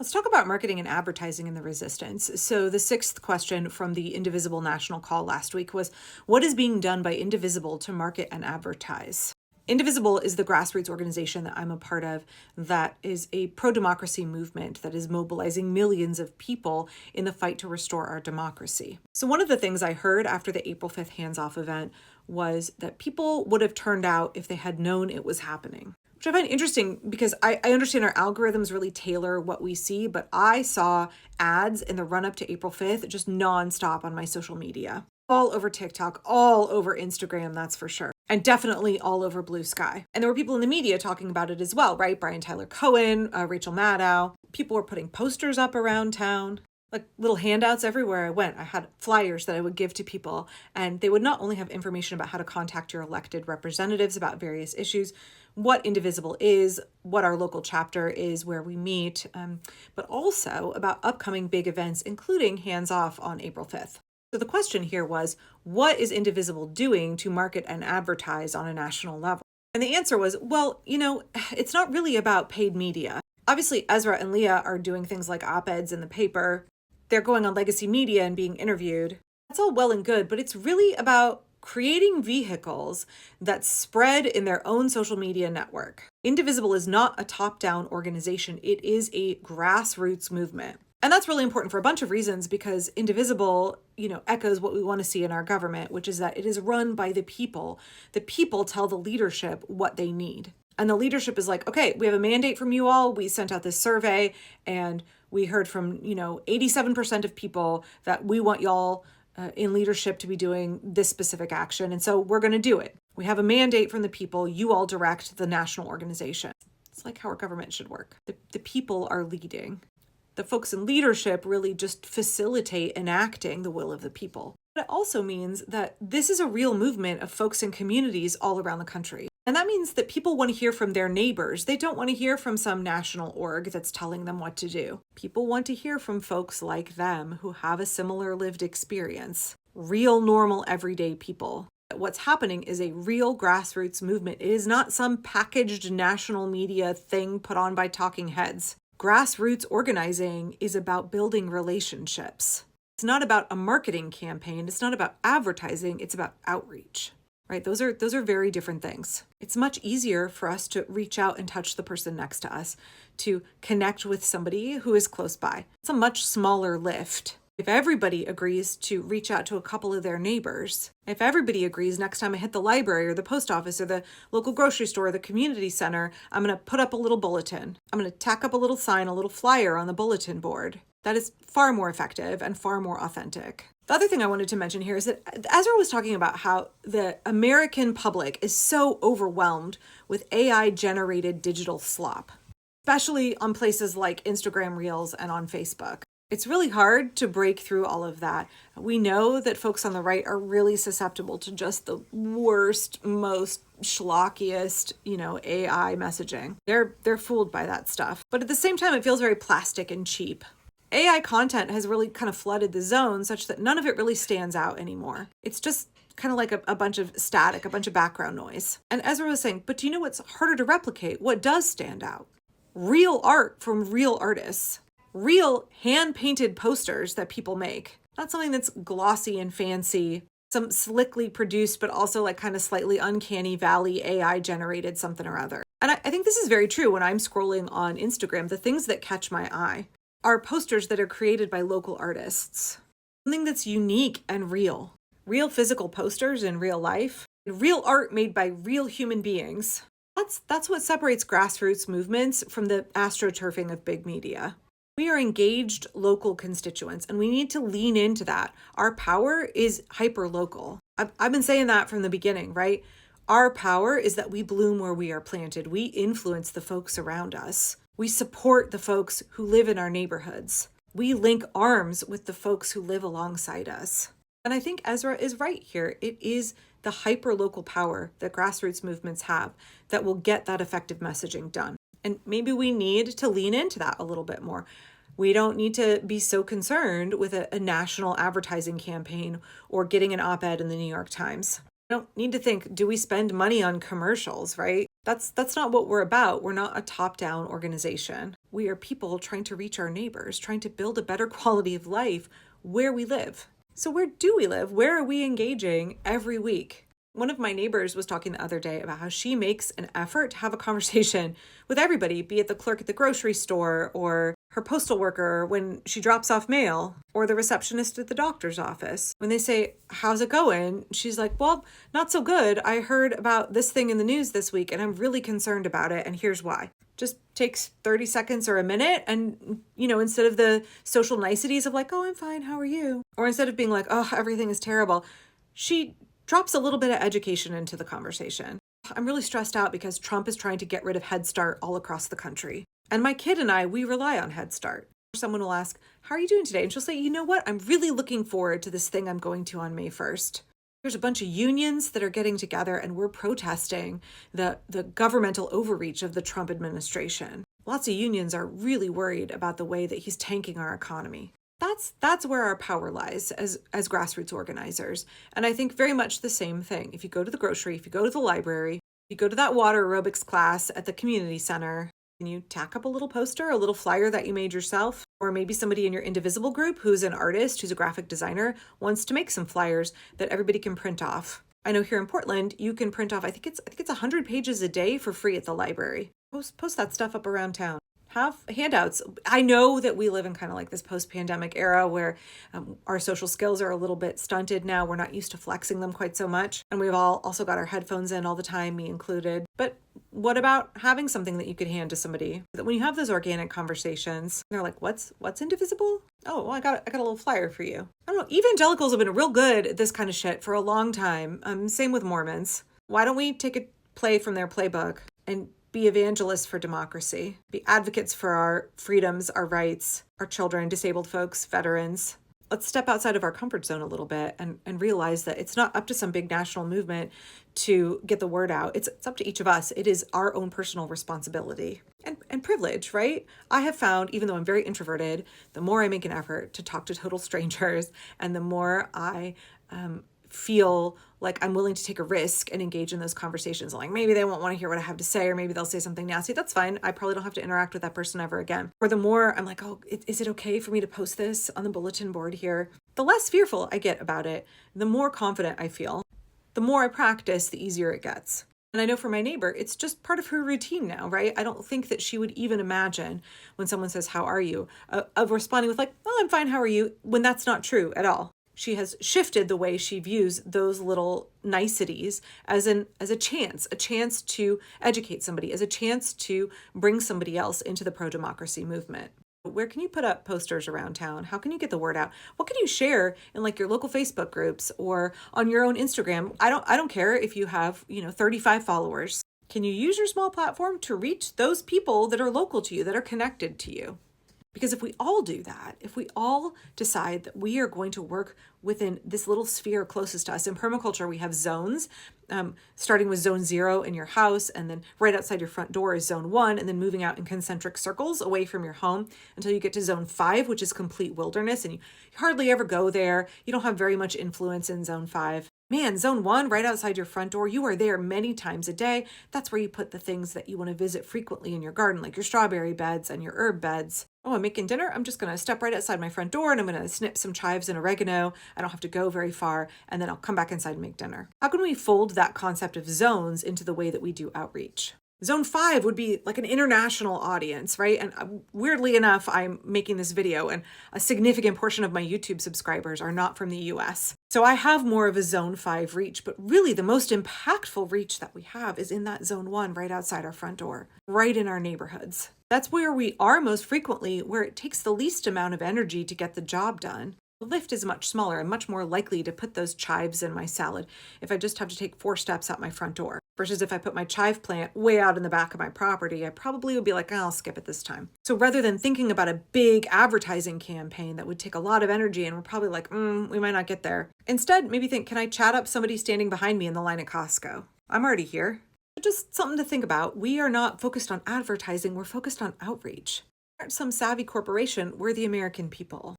Let's talk about marketing and advertising and the resistance. So, the sixth question from the Indivisible National Call last week was, what is being done by Indivisible to market and advertise? Indivisible is the grassroots organization that I'm a part of that is a pro-democracy movement that is mobilizing millions of people in the fight to restore our democracy. So one of the things I heard after the April 5th hands-off event was that people would have turned out if they had known it was happening, which I find interesting because I understand our algorithms really tailor what we see, but I saw ads in the run-up to April 5th just nonstop on my social media. All over TikTok, all over Instagram, that's for sure. And definitely all over Blue Sky. And there were people in the media talking about it as well, right? Brian Tyler Cohen, Rachel Maddow. People were putting posters up around town, like little handouts everywhere I went. I had flyers that I would give to people, and they would not only have information about how to contact your elected representatives about various issues, what Indivisible is, what our local chapter is, where we meet, but also about upcoming big events, including Hands Off on April 5th. So the question here was, what is Indivisible doing to market and advertise on a national level? And the answer was, well, it's not really about paid media. Obviously, Ezra and Leah are doing things like op-eds in the paper. They're going on legacy media and being interviewed. That's all well and good, but it's really about creating vehicles that spread in their own social media network. Indivisible is not a top-down organization. It is a grassroots movement. And that's really important for a bunch of reasons because Indivisible, echoes what we want to see in our government, which is that it is run by the people. The people tell the leadership what they need. And the leadership is like, okay, we have a mandate from you all. We sent out this survey and we heard from, 87% of people that we want y'all in leadership to be doing this specific action. And so we're going to do it. We have a mandate from the people. You all direct the national organization. It's like how our government should work. The people are leading. The folks in leadership really just facilitate enacting the will of the people. But it also means that this is a real movement of folks in communities all around the country. And that means that people want to hear from their neighbors. They don't want to hear from some national org that's telling them what to do. People want to hear from folks like them who have a similar lived experience. Real, normal, everyday people. What's happening is a real grassroots movement. It is not some packaged national media thing put on by talking heads. Grassroots organizing is about building relationships. It's not about a marketing campaign. It's not about advertising. It's about outreach, right? Those are very different things. It's much easier for us to reach out and touch the person next to us, to connect with somebody who is close by. It's a much smaller lift. If everybody agrees to reach out to a couple of their neighbors, if everybody agrees next time I hit the library or the post office or the local grocery store or the community center, I'm going to put up a little bulletin. I'm going to tack up a little sign, a little flyer on the bulletin board. That is far more effective and far more authentic. The other thing I wanted to mention here is that Ezra was talking about how the American public is so overwhelmed with AI-generated digital slop, especially on places like Instagram Reels and on Facebook. It's really hard to break through all of that. We know that folks on the right are really susceptible to just the worst, most schlockiest, AI messaging. They're fooled by that stuff. But at the same time, it feels very plastic and cheap. AI content has really kind of flooded the zone such that none of it really stands out anymore. It's just kind of like a bunch of static, a bunch of background noise. And Ezra was saying, but do you know what's harder to replicate? What does stand out? Real art from real artists. Real hand-painted posters that people make. Not something that's glossy and fancy, some slickly produced, but also like kind of slightly uncanny valley AI-generated something or other. And I think this is very true when I'm scrolling on Instagram. The things that catch my eye are posters that are created by local artists. Something that's unique and real. Real physical posters in real life. Real art made by real human beings. That's what separates grassroots movements from the astroturfing of big media. We are engaged local constituents, and we need to lean into that. Our power is hyperlocal. I've been saying that from the beginning, right? Our power is that we bloom where we are planted. We influence the folks around us. We support the folks who live in our neighborhoods. We link arms with the folks who live alongside us. And I think Ezra is right here. It is the hyperlocal power that grassroots movements have that will get that effective messaging done. And maybe we need to lean into that a little bit more. We don't need to be so concerned with a national advertising campaign or getting an op-ed in the New York Times. We don't need to think, do we spend money on commercials, right? That's not what we're about. We're not a top-down organization. We are people trying to reach our neighbors, trying to build a better quality of life where we live. So where do we live? Where are we engaging every week? One of my neighbors was talking the other day about how she makes an effort to have a conversation with everybody, be it the clerk at the grocery store or her postal worker when she drops off mail or the receptionist at the doctor's office. When they say, "How's it going?" She's like, "Well, not so good. I heard about this thing in the news this week and I'm really concerned about it, and here's why." Just takes 30 seconds or a minute. And, instead of the social niceties of like, "Oh, I'm fine. How are you?" Or instead of being like, "Oh, everything is terrible," she drops a little bit of education into the conversation. "I'm really stressed out because Trump is trying to get rid of Head Start all across the country. And my kid and I, we rely on Head Start." Someone will ask, "How are you doing today?" And she'll say, "You know what? I'm really looking forward to this thing I'm going to on May 1st. There's a bunch of unions that are getting together and we're protesting the governmental overreach of the Trump administration. Lots of unions are really worried about the way that he's tanking our economy." That's where our power lies as grassroots organizers. And I think very much the same thing. If you go to the grocery, if you go to the library, if you go to that water aerobics class at the community center, can you tack up a little poster, a little flyer that you made yourself? Or maybe somebody in your Indivisible group who's an artist, who's a graphic designer, wants to make some flyers that everybody can print off. I know here in Portland, you can print off, I think it's 100 pages a day for free at the library. Post that stuff up around town. Have handouts. I know that we live in kind of like this post-pandemic era where our social skills are a little bit stunted now. We're not used to flexing them quite so much. And we've all also got our headphones in all the time, me included. But what about having something that you could hand to somebody? That when you have those organic conversations, they're like, what's Indivisible? Oh, well, I got a little flyer for you. I don't know. Evangelicals have been real good at this kind of shit for a long time. Same with Mormons. Why don't we take a play from their playbook and be evangelists for democracy, be advocates for our freedoms, our rights, our children, disabled folks, veterans? Let's step outside of our comfort zone a little bit and realize that it's not up to some big national movement to get the word out. It's up to each of us. It is our own personal responsibility and privilege, right? I have found, even though I'm very introverted, the more I make an effort to talk to total strangers and the more I feel like I'm willing to take a risk and engage in those conversations. Like maybe they won't want to hear what I have to say, or maybe they'll say something nasty. That's fine. I probably don't have to interact with that person ever again. Or the more I'm like, "Oh, is it okay for me to post this on the bulletin board here?" The less fearful I get about it, the more confident I feel. The more I practice, the easier it gets. And I know for my neighbor, it's just part of her routine now, right? I don't think that she would even imagine when someone says, "How are you?" Of responding with like, "Oh, I'm fine. How are you?" when that's not true at all. She has shifted the way she views those little niceties as a chance to educate somebody, as a chance to bring somebody else into the pro-democracy movement. Where can you put up posters around town? How can you get the word out? What can you share in like your local Facebook groups or on your own Instagram? I don't care if you have, 35 followers. Can you use your small platform to reach those people that are local to you, that are connected to you? Because if we all do that, if we all decide that we are going to work within this little sphere closest to us, in permaculture, we have zones, starting with zone 0 in your house, and then right outside your front door is zone 1, and then moving out in concentric circles away from your home until you get to zone 5, which is complete wilderness, and you hardly ever go there. You don't have very much influence in zone 5. Man, zone 1, right outside your front door, you are there many times a day. That's where you put the things that you want to visit frequently in your garden, like your strawberry beds and your herb beds. Oh, I'm making dinner. I'm just going to step right outside my front door and I'm going to snip some chives and oregano. I don't have to go very far, and then I'll come back inside and make dinner. How can we fold that concept of zones into the way that we do outreach? Zone 5 would be like an international audience, right? And weirdly enough, I'm making this video and a significant portion of my YouTube subscribers are not from the US. So I have more of a zone 5 reach, but really the most impactful reach that we have is in that zone 1 right outside our front door, right in our neighborhoods. That's where we are most frequently, where it takes the least amount of energy to get the job done. The lift is much smaller. I'm much more likely to put those chives in my salad if I just have to take 4 steps out my front door. Versus if I put my chive plant way out in the back of my property, I probably would be like, I'll skip it this time. So rather than thinking about a big advertising campaign that would take a lot of energy and we're probably like, we might not get there. Instead, maybe think, can I chat up somebody standing behind me in the line at Costco? I'm already here. Just something to think about. We are not focused on advertising. We're focused on outreach. We aren't some savvy corporation. We're the American people.